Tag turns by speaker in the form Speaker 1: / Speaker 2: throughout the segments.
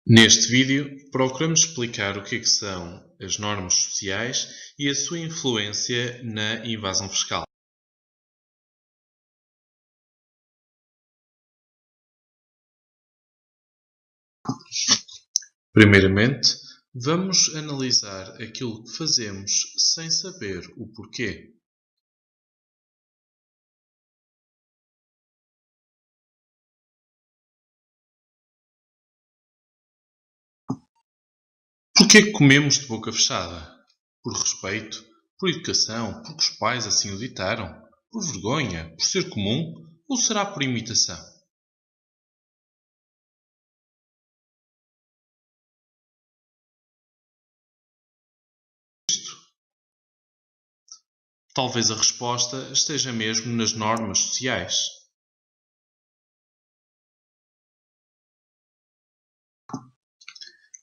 Speaker 1: Neste vídeo, procuramos explicar o que são as normas sociais e a sua influência na evasão fiscal. Primeiramente, vamos analisar aquilo que fazemos sem saber o porquê. Porquê que comemos de boca fechada? Por respeito? Por educação? Porque os pais assim o ditaram? Por vergonha? Por ser comum? Ou será por imitação? Talvez a resposta esteja mesmo nas normas sociais.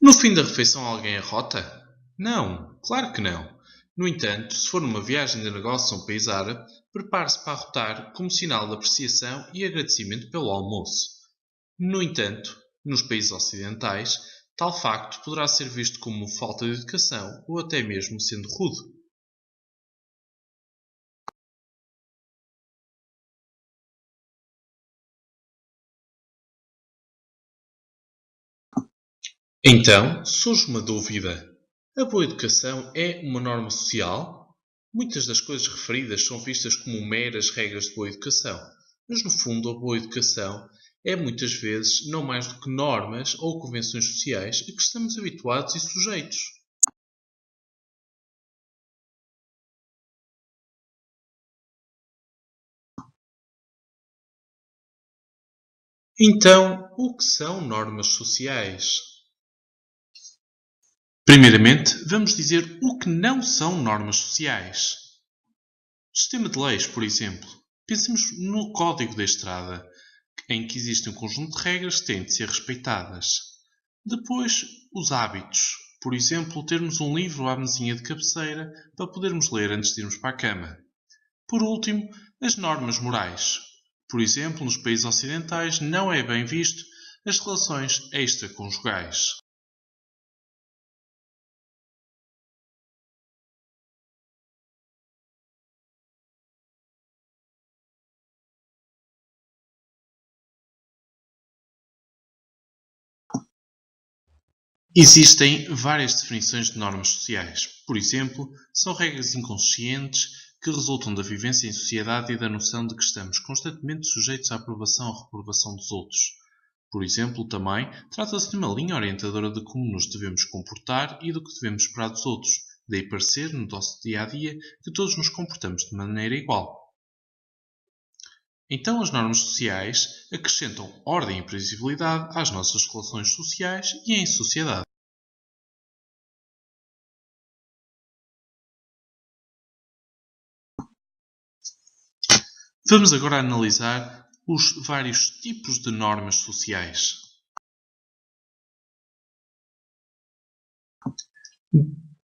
Speaker 1: No fim da refeição alguém arrota? Não, claro que não. No entanto, se for numa viagem de negócio a um país árabe, prepare-se para arrotar como sinal de apreciação e agradecimento pelo almoço. No entanto, nos países ocidentais, tal facto poderá ser visto como falta de educação ou até mesmo sendo rude. Então, surge uma dúvida. A boa educação é uma norma social? Muitas das coisas referidas são vistas como meras regras de boa educação, mas no fundo a boa educação é muitas vezes não mais do que normas ou convenções sociais a que estamos habituados e sujeitos. Então, o que são normas sociais? Primeiramente, vamos dizer o que não são normas sociais. Sistema de leis, por exemplo. Pensemos no Código da Estrada, em que existe um conjunto de regras que têm de ser respeitadas. Depois, os hábitos. Por exemplo, termos um livro à mesinha de cabeceira para podermos ler antes de irmos para a cama. Por último, as normas morais. Por exemplo, nos países ocidentais não é bem visto as relações extraconjugais. Existem várias definições de normas sociais. Por exemplo, são regras inconscientes que resultam da vivência em sociedade e da noção de que estamos constantemente sujeitos à aprovação ou reprovação dos outros. Por exemplo, também trata-se de uma linha orientadora de como nos devemos comportar e do que devemos esperar dos outros. Daí parecer, no nosso dia-a-dia, que todos nos comportamos de maneira igual. Então, as normas sociais acrescentam ordem e previsibilidade às nossas relações sociais e em sociedade. Vamos agora analisar os vários tipos de normas sociais.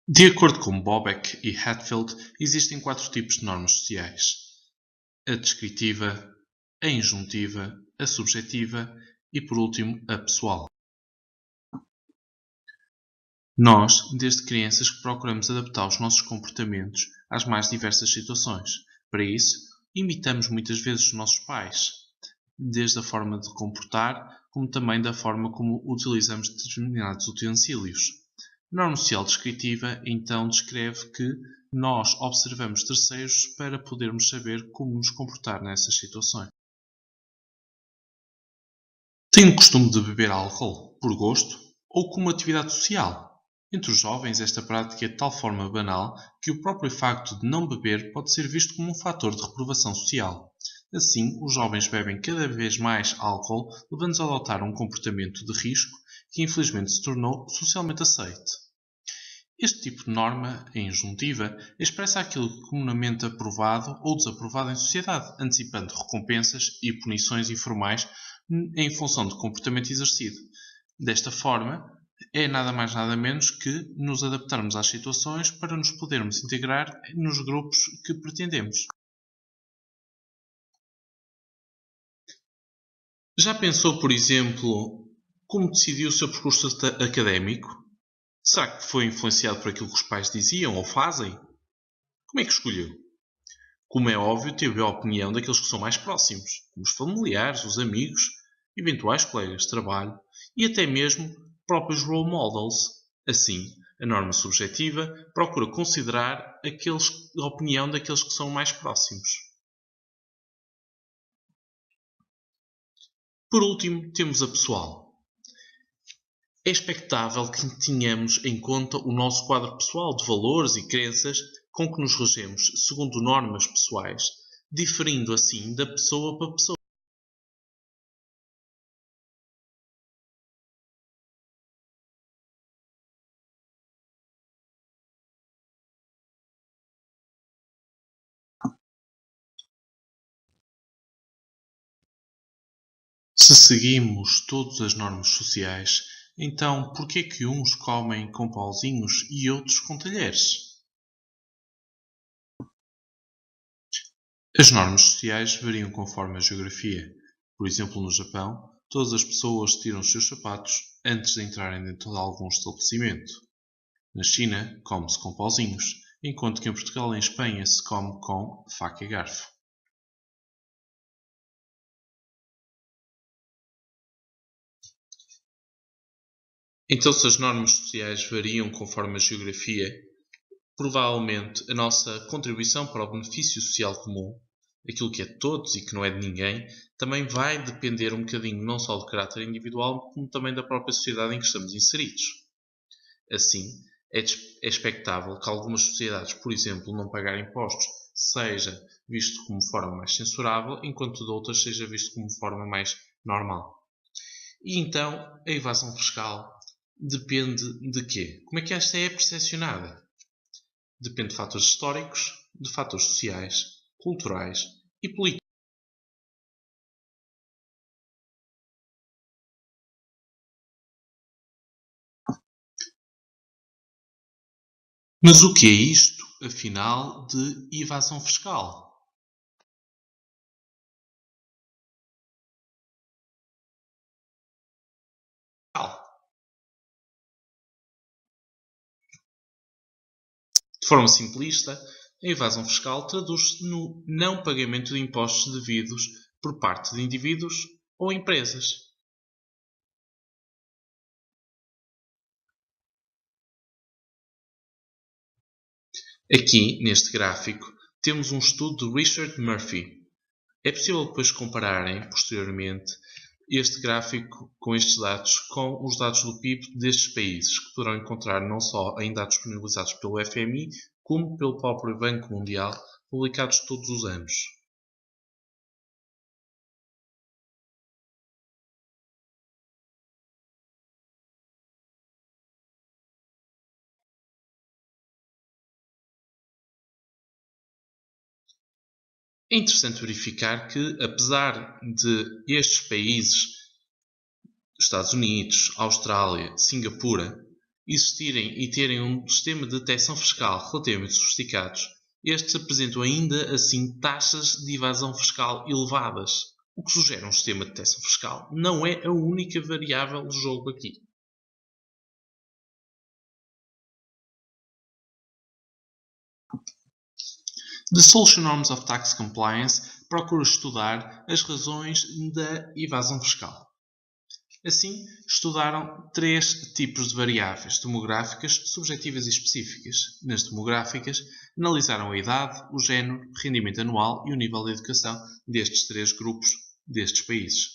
Speaker 1: De acordo com Bobeck e Hatfield, existem 4 tipos de normas sociais: a descritiva, a injuntiva, a subjetiva e, por último, a pessoal. Nós, desde crianças, que procuramos adaptar os nossos comportamentos às mais diversas situações. Para isso, imitamos muitas vezes os nossos pais, desde a forma de comportar, como também da forma como utilizamos determinados utensílios. A norma social descritiva, então, descreve que nós observamos terceiros para podermos saber como nos comportar nessas situações. Tem o costume de beber álcool, por gosto, ou como atividade social. Entre os jovens, esta prática é de tal forma banal que o próprio facto de não beber pode ser visto como um fator de reprovação social. Assim, os jovens bebem cada vez mais álcool, levando-os a adotar um comportamento de risco que infelizmente se tornou socialmente aceite. Este tipo de norma, a injuntiva, expressa aquilo que é comumente aprovado ou desaprovado em sociedade, antecipando recompensas e punições informais em função do comportamento exercido. Desta forma, é nada mais nada menos que nos adaptarmos às situações para nos podermos integrar nos grupos que pretendemos. Já pensou, por exemplo, Como decidiu o seu percurso académico? Será que foi influenciado por aquilo que os pais diziam ou fazem? Como é que escolheu? Como é óbvio, teve a opinião daqueles que são mais próximos, como os familiares, os amigos, eventuais colegas de trabalho e até mesmo próprios role models. Assim, a norma subjetiva procura considerar a opinião daqueles que são mais próximos. Por último, temos a pessoal. É expectável que tenhamos em conta o nosso quadro pessoal de valores e crenças com que nos regemos segundo normas pessoais, diferindo assim da pessoa para pessoa. Se seguimos todas as normas sociais, então por que é que uns comem com pauzinhos e outros com talheres? As normas sociais variam conforme a geografia. Por exemplo, no Japão, todas as pessoas tiram os seus sapatos antes de entrarem dentro de algum estabelecimento. Na China, come-se com pauzinhos, enquanto que em Portugal e em Espanha se come com faca e garfo. Então, se as normas sociais variam conforme a geografia, provavelmente a nossa contribuição para o benefício social comum, aquilo que é de todos e que não é de ninguém, também vai depender um bocadinho não só do caráter individual, como também da própria sociedade em que estamos inseridos. Assim, é expectável que algumas sociedades, por exemplo, não pagar impostos seja visto como forma mais censurável, enquanto de outras seja visto como forma mais normal. E então, a evasão fiscal depende de quê? Como é que esta é percepcionada? Depende de fatores históricos, de fatores sociais, culturais e políticos. Mas o que é isto, afinal, de evasão fiscal? De forma simplista, a evasão fiscal traduz-se no não pagamento de impostos devidos por parte de indivíduos ou empresas. Aqui, neste gráfico, temos um estudo de Richard Murphy. É possível depois compararem, posteriormente, este gráfico com estes dados com os dados do PIB destes países, que poderão encontrar não só em dados disponibilizados pelo FMI, como pelo próprio Banco Mundial, publicados todos os anos. É interessante verificar que, apesar de estes países, Estados Unidos, Austrália, Singapura, existirem e terem um sistema de detecção fiscal relativamente sofisticados, estes apresentam ainda assim taxas de evasão fiscal elevadas, o que sugere um sistema de detecção fiscal. Não é a única variável do jogo aqui. The Social Norms of Tax Compliance procura estudar as razões da evasão fiscal. Assim, estudaram três tipos de variáveis demográficas, subjetivas e específicas. Nas demográficas, analisaram a idade, o género, rendimento anual e o nível de educação destes três grupos destes países.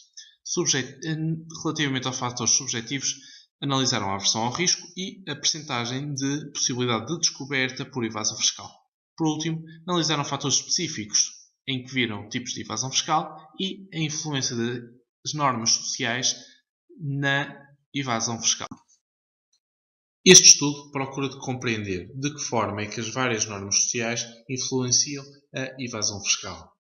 Speaker 1: Relativamente aos fatores subjetivos, analisaram a aversão ao risco e a percentagem de possibilidade de descoberta por evasão fiscal. Por último, analisaram fatores específicos, em que viram tipos de evasão fiscal e a influência das normas sociais na evasão fiscal. Este estudo procura compreender de que forma é que as várias normas sociais influenciam a evasão fiscal.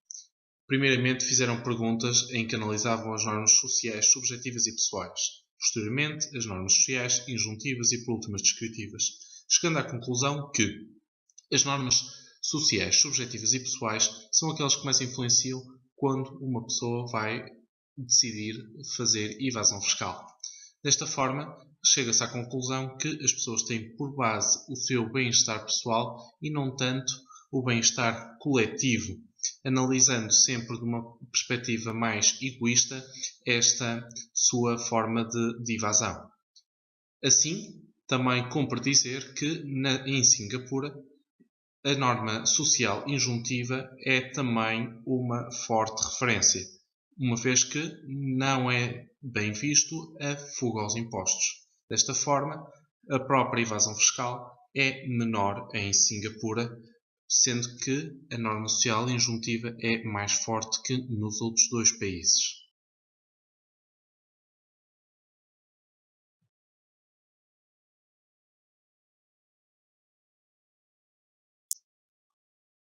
Speaker 1: Primeiramente, fizeram perguntas em que analisavam as normas sociais subjetivas e pessoais. Posteriormente, as normas sociais injuntivas e, por último, as descritivas, chegando à conclusão que as normas sociais subjetivas e pessoais são aquelas que mais influenciam quando uma pessoa vai decidir fazer evasão fiscal. Desta forma, chega-se à conclusão que as pessoas têm por base o seu bem-estar pessoal e não tanto o bem-estar coletivo, analisando sempre de uma perspectiva mais egoísta esta sua forma de evasão. Assim, também cumpre dizer que em Singapura a norma social injuntiva é também uma forte referência, uma vez que não é bem visto a fuga aos impostos. Desta forma, a própria evasão fiscal é menor em Singapura, sendo que a norma social injuntiva é mais forte que nos outros dois países.